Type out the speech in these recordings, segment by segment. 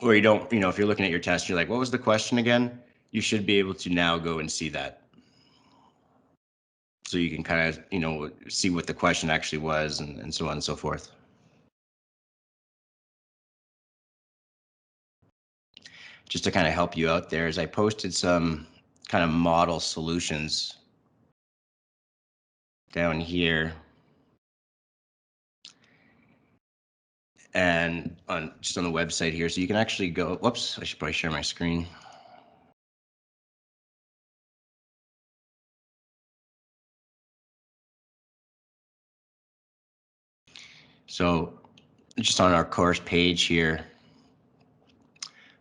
or you don't, if you're looking at your test, you're like, what was the question again? You should be able to now go and see that. So you can kind of, see what the question actually was and so on and so forth. Just to kind of help you out there, is I posted some kind of model solutions down here. And just on the website here, so you can actually go, whoops, I should probably share my screen. So just on our course page here,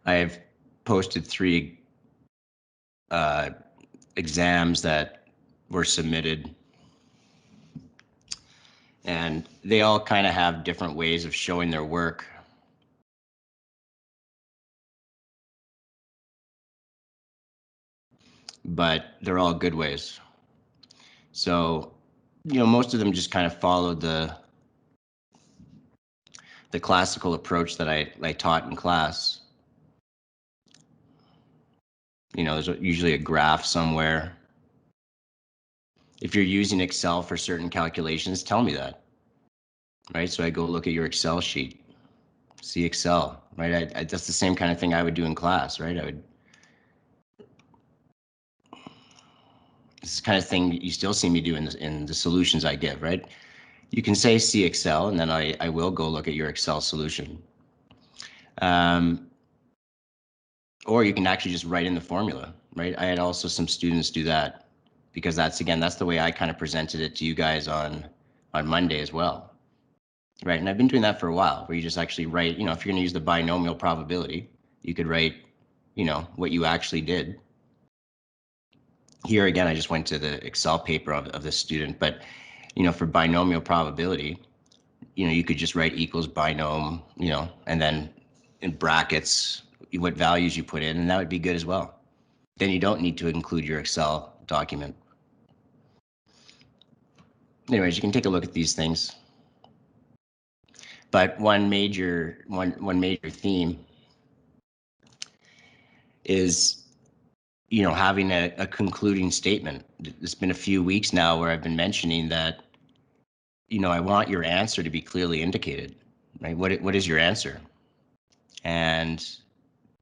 I've posted 3 exams that were submitted, and they all kind of have different ways of showing their work. But they're all good ways. So, most of them just kind of followed the classical approach that I taught in class. There's usually a graph somewhere. If you're using Excel for certain calculations, tell me that, right? So I go look at your Excel sheet, see Excel, right? That's the same kind of thing I would do in class, right? This kind of thing you still see me do in the solutions I give, right? You can say see Excel, and then I will go look at your Excel solution. Or you can actually just write in the formula, right? I had also some students do that, because that's the way I kind of presented it to you guys on Monday as well, right? And I've been doing that for a while, where you just actually write, if you're going to use the binomial probability, you could write, what you actually did. Here again, I just went to the Excel paper of the student, but for binomial probability, you could just write equals binom, and then in brackets what values you put in, and that would be good as well. Then you don't need to include your Excel document. Anyways, you can take a look at these things. But one major theme is, having a concluding statement. It's been a few weeks now where I've been mentioning that, I want your answer to be clearly indicated, right? What is your answer? And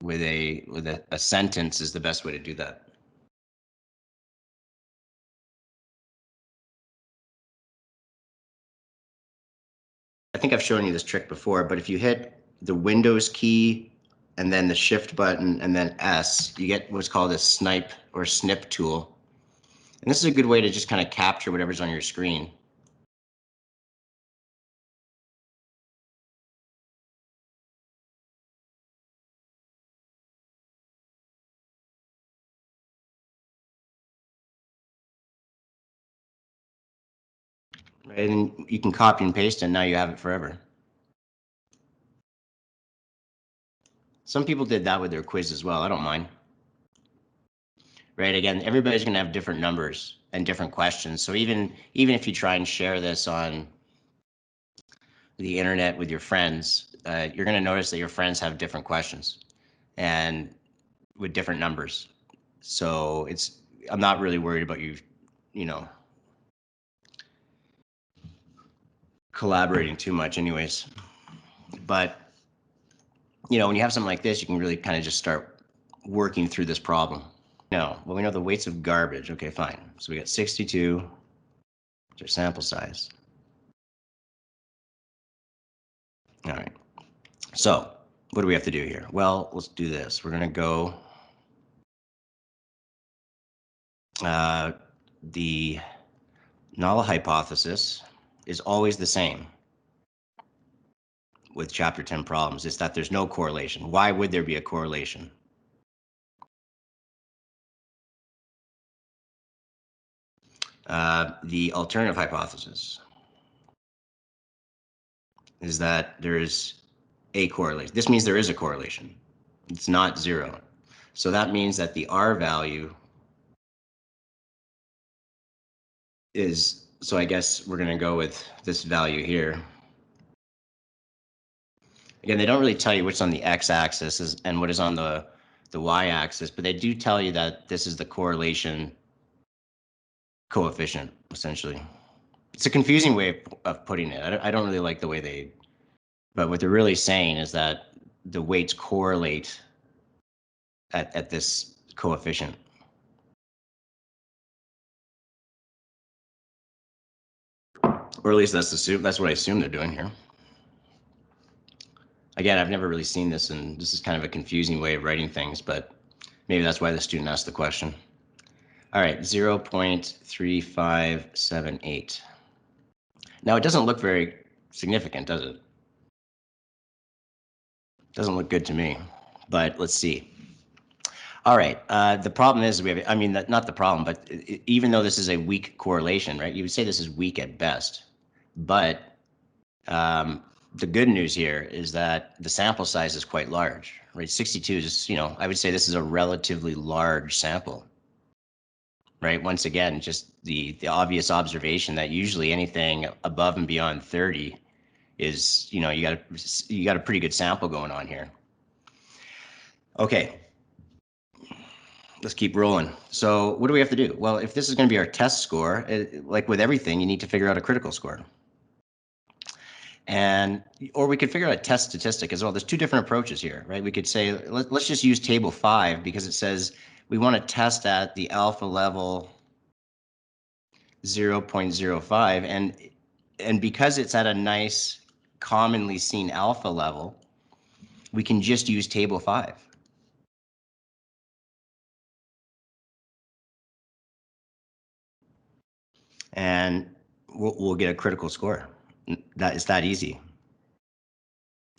with a sentence is the best way to do that. I think I've shown you this trick before, but if you hit the Windows key and then the Shift button and then S, you get what's called a snipe or snip tool. And this is a good way to just kind of capture whatever's on your screen. Right, and you can copy and paste, and now you have it forever. Some people did that with their quiz as well. I don't mind. Right, again, everybody's going to have different numbers and different questions. So even if you try and share this on the internet with your friends, you're going to notice that your friends have different questions and with different numbers. So I'm not really worried about you, collaborating too much anyways. But, when you have something like this, you can really kind of just start working through this problem. No, well, we know the weights of garbage. Okay, fine. So we got 62, it's our sample size. All right. So what do we have to do here? Well, let's do this. We're going to go the null hypothesis is always the same with chapter 10 problems. It's that there's no correlation. Why would there be a correlation? The alternative hypothesis is that there is a correlation. This means there is a correlation. It's not 0. So that means that the R value is, so I guess we're going to go with this value here. Again, they don't really tell you what's on the x-axis and what is on the y-axis, but they do tell you that this is the correlation coefficient, essentially. It's a confusing way of putting it. I don't really like the way they, but what they're really saying is that the weights correlate at this coefficient. Or at least that's what I assume they're doing here. Again, I've never really seen this, and this is kind of a confusing way of writing things, but maybe that's why the student asked the question. All right, 0.3578. Now, it doesn't look very significant, does it? Doesn't look good to me, but let's see. All right, the problem is I mean, not the problem, but even though this is a weak correlation, right? You would say this is weak at best, but the good news here is that the sample size is quite large, right? 62 is, I would say this is a relatively large sample, right? Once again, just the obvious observation that usually anything above and beyond 30 is, you got a pretty good sample going on here. Okay, let's keep rolling. So what do we have to do? Well, if this is going to be our test score, like with everything, you need to figure out a critical score. Or we could figure out a test statistic as well. There's two different approaches here, right? We could say, let's just use table 5 because it says we want to test at the alpha level 0.05, and because it's at a nice commonly seen alpha level, we can just use table 5. And we'll get a critical score. That is that easy,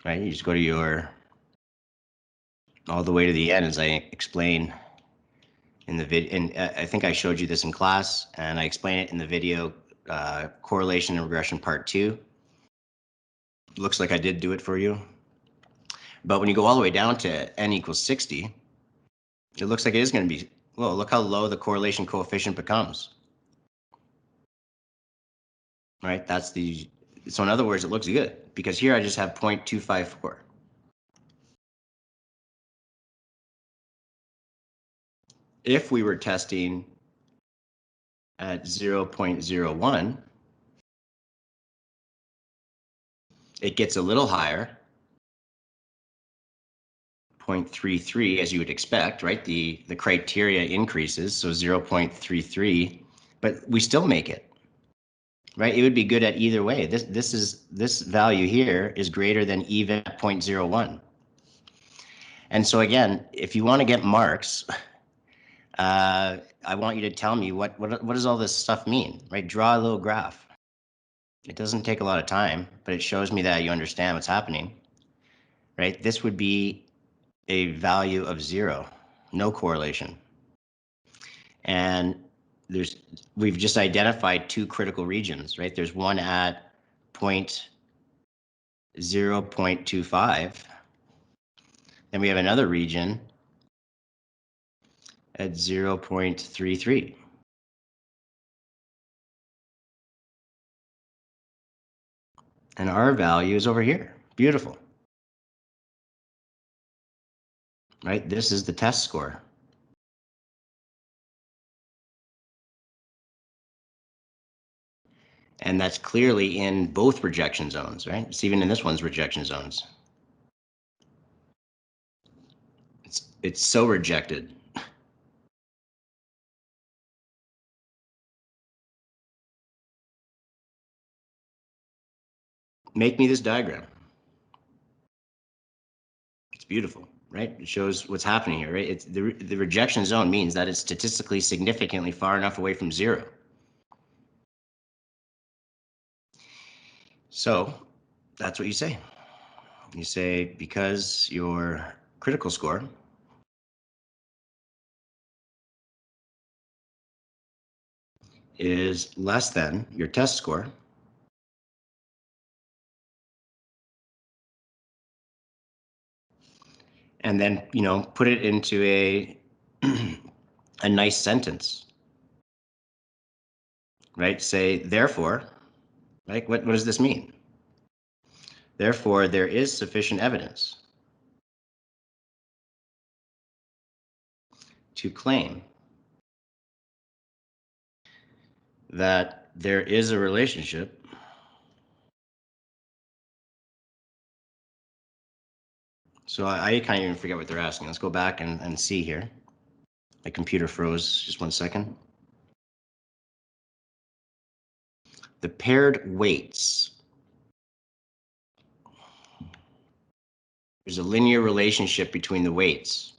right? You just go to all the way to the end, as I explain in the video. And I think I showed you this in class, and I explain it in the video, correlation and regression part 2. Looks like I did do it for you. But when you go all the way down to n equals 60, it looks like it is going to be, well, look how low the correlation coefficient becomes. Right? So in other words, it looks good because here I just have 0.254. If we were testing at 0.01, it gets a little higher, 0.33, as you would expect, right? The criteria increases, so 0.33, but we still make it, right? It would be good at either way. This value here is greater than even at 0.01. And so again, if you want to get marks, I want you to tell me what does all this stuff mean, right? Draw a little graph. It doesn't take a lot of time, but it shows me that you understand what's happening, right? This would be a value of 0, no correlation. And we've just identified 2 critical regions, right? There's one at 0.25, then we have another region at 0.33. And our value is over here. Beautiful. Right? This is the test score. And that's clearly in both rejection zones, right? It's even in this one's rejection zones. It's so rejected. Make me this diagram. It's beautiful, right? It shows what's happening here, right? It's the rejection zone means that it's statistically significantly far enough away from 0. So that's what you say. You say because your critical score is less than your test score, and then, put it into a a nice sentence, right? Say, therefore, right? What does this mean? Therefore, there is sufficient evidence to claim that there is a relationship So I kind of even forget what they're asking. Let's go back and see here. My computer froze. Just 1 second. The paired weights. There's a linear relationship between the weights.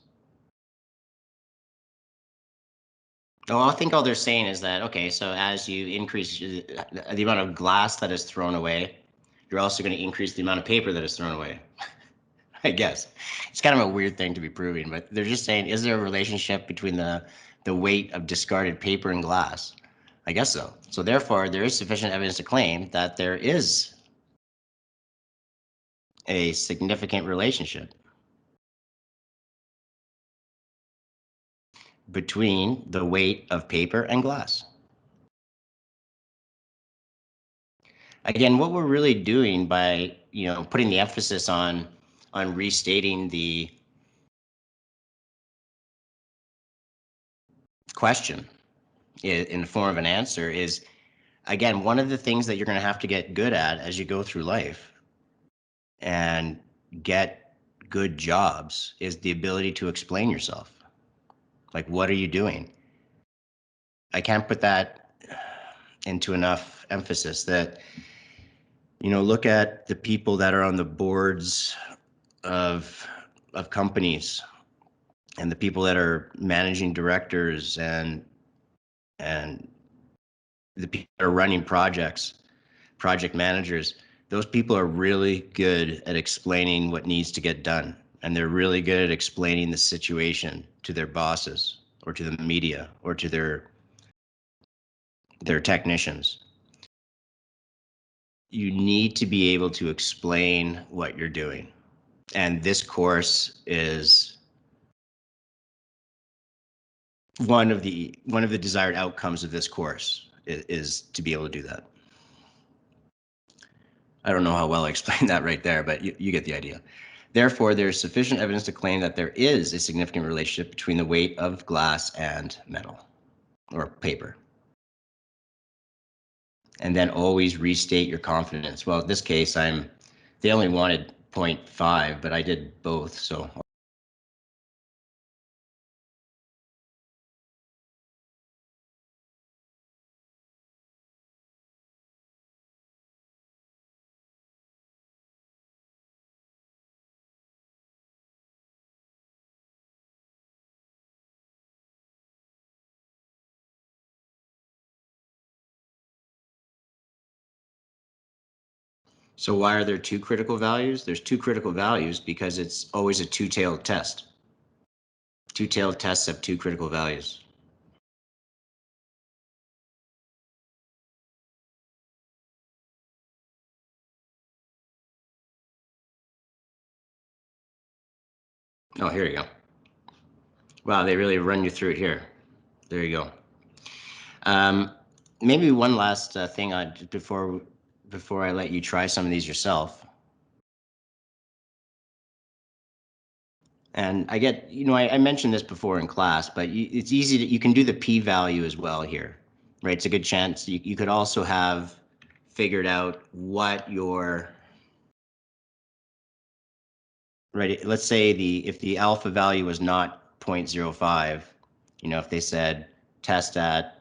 Oh, I think all they're saying is that, okay, so as you increase the amount of glass that is thrown away, you're also going to increase the amount of paper that is thrown away. I guess. It's kind of a weird thing to be proving, but they're just saying, is there a relationship between the weight of discarded paper and glass? I guess so. So therefore, there is sufficient evidence to claim that there is a significant relationship between the weight of paper and glass. Again, what we're really doing by, putting the emphasis on restating the question in the form of an answer is, again, one of the things that you're going to have to get good at as you go through life and get good jobs is the ability to explain yourself. Like, what are you doing? I can't put that into enough emphasis that, look at the people that are on the boards of companies and the people that are managing directors and the people that are running projects, project managers. Those people are really good at explaining what needs to get done. And they're really good at explaining the situation to their bosses or to the media or to their technicians. You need to be able to explain what you're doing. And this course is one of the desired outcomes of this course is to be able to do that. I don't know how well I explained that right there, but you get the idea. Therefore, there is sufficient evidence to claim that there is a significant relationship between the weight of glass and metal or paper. And then always restate your confidence. Well, in this case, they only wanted 0.5, but I did both. So why are there two critical values? There's two critical values because it's always a two-tailed test. Two-tailed tests have two critical values. Oh, here you go. Wow, they really run you through it here. There you go. Maybe one last thing before I let you try some of these yourself. And I get, I mentioned this before in class, but it's easy you can do the p-value as well here, right? It's a good chance. You could also have figured out what your, right? Let's say if the alpha value was not 0.05, if they said test at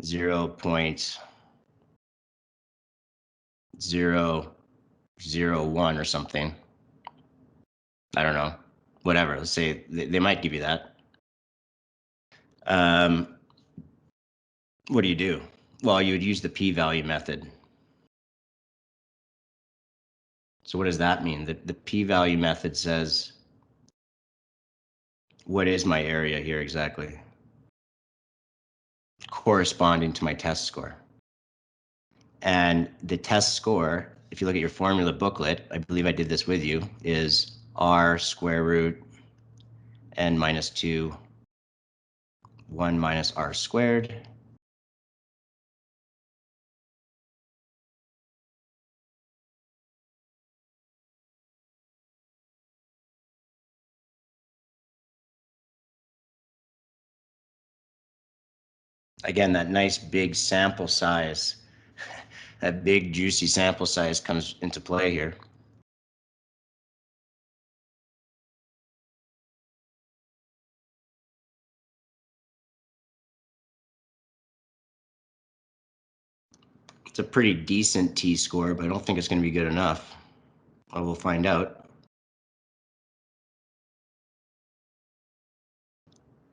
0.001 or something. I don't know, whatever. Let's say they might give you that. What do you do? Well, you would use the p-value method. So what does that mean? The p-value method says, what is my area here exactly? Corresponding to my test score. And the test score, if you look at your formula booklet, I believe I did this with you, is r square root n minus 2, 1 minus r squared. Again, that nice big sample size, that big juicy sample size comes into play here. It's a pretty decent t-score, but I don't think it's going to be good enough. Well, we'll find out.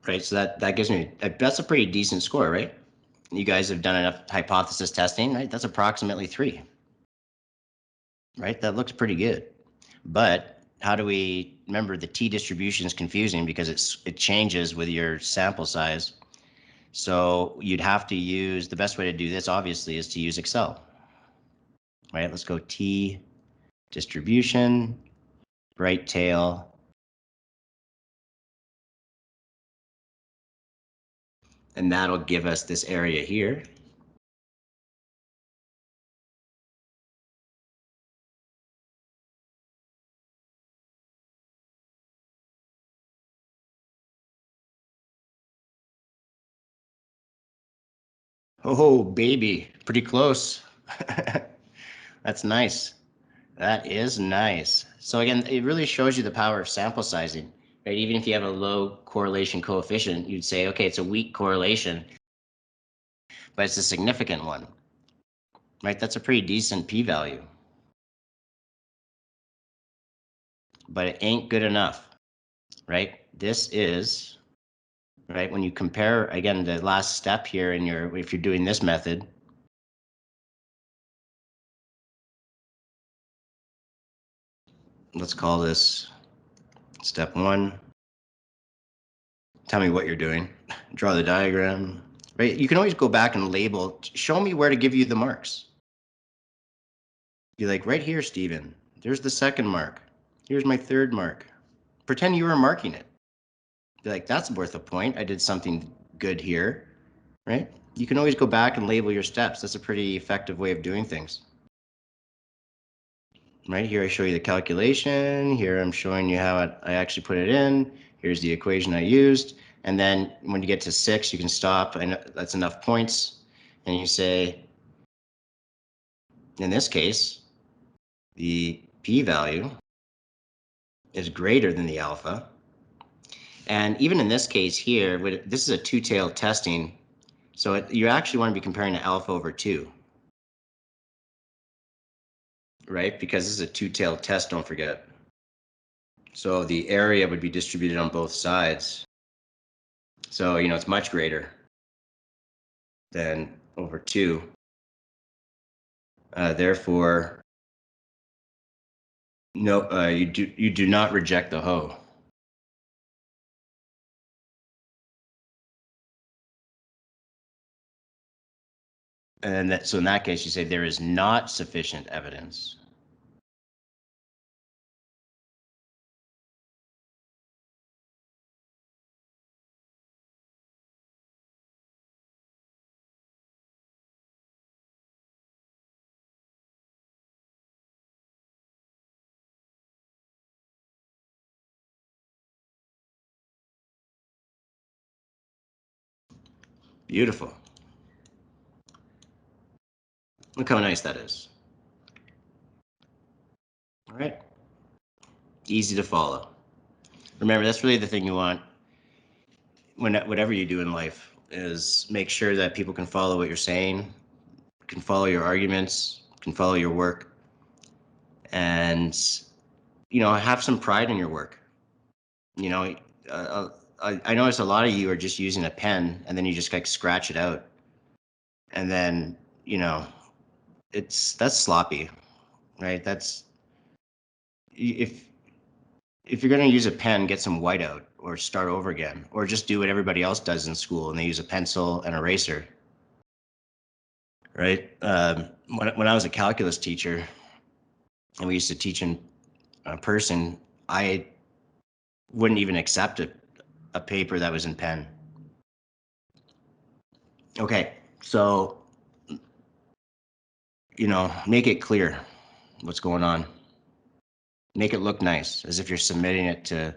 Right, so that gives me, that's a pretty decent score, right? You guys have done enough hypothesis testing, right? That's approximately 3, right? That looks pretty good. But how do we remember the t-distribution is confusing because it changes with your sample size. So you'd have to use, the best way to do this obviously is to use Excel, right? Let's go t distribution, right tail, and that'll give us this area here. Oh, baby, pretty close. That's nice. That is nice. So again, it really shows you the power of sample sizing, right? Even if you have a low correlation coefficient, you'd say, okay, it's a weak correlation, but it's a significant one, right? That's a pretty decent p-value, but it ain't good enough, right? This is, right, when you compare, again, the last step here in your, if you're doing this method, let's call this step 1. Tell me what you're doing. Draw the diagram, right? You can always go back and label, show me where to give you the marks. Be like, right here, Steven, there's the second mark. Here's my third mark. Pretend you were marking it. Be like, that's worth a point. I did something good here, right? You can always go back and label your steps. That's a pretty effective way of doing things. Right here, I show you the calculation. Here, I'm showing you how I actually put it in. Here's the equation I used. And then when you get to 6, you can stop. And that's enough points. And you say, in this case, the p-value is greater than the alpha. And even in this case here, this is a two-tailed testing. So you actually want to be comparing to alpha over 2, right? Because this is a two-tailed test, don't forget. So the area would be distributed on both sides. So, it's much greater than over 2. Therefore, no, you do not reject the hoe. And so in that case, you say there is not sufficient evidence. Beautiful. Look how nice that is. All right. Easy to follow. Remember, that's really the thing you want whatever you do in life is make sure that people can follow what you're saying, can follow your arguments, can follow your work, and have some pride in your work. I notice a lot of you are just using a pen and then you just like scratch it out, and then that's sloppy, right? That's if you're going to use a pen, get some whiteout or start over again, or just do what everybody else does in school and they use a pencil and eraser, right? When I was a calculus teacher and we used to teach in person, I wouldn't even accept a paper that was in pen. Okay, so make it clear what's going on. Make it look nice, as if you're submitting it to,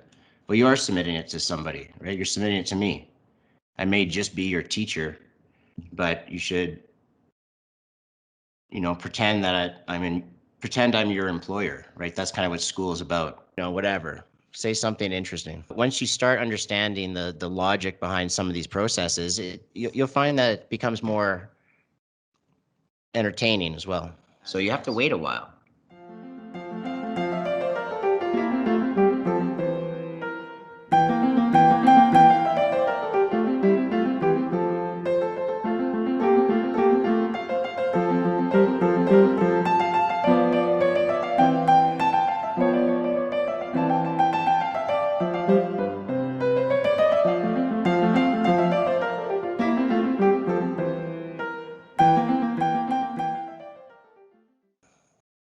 well, you are submitting it to somebody, right? You're submitting it to me. I may just be your teacher, but you should, pretend that pretend I'm your employer, right? That's kind of what school is about. Whatever. Say something interesting. Once you start understanding the logic behind some of these processes, you'll find that it becomes more entertaining as well. So you have to wait a while.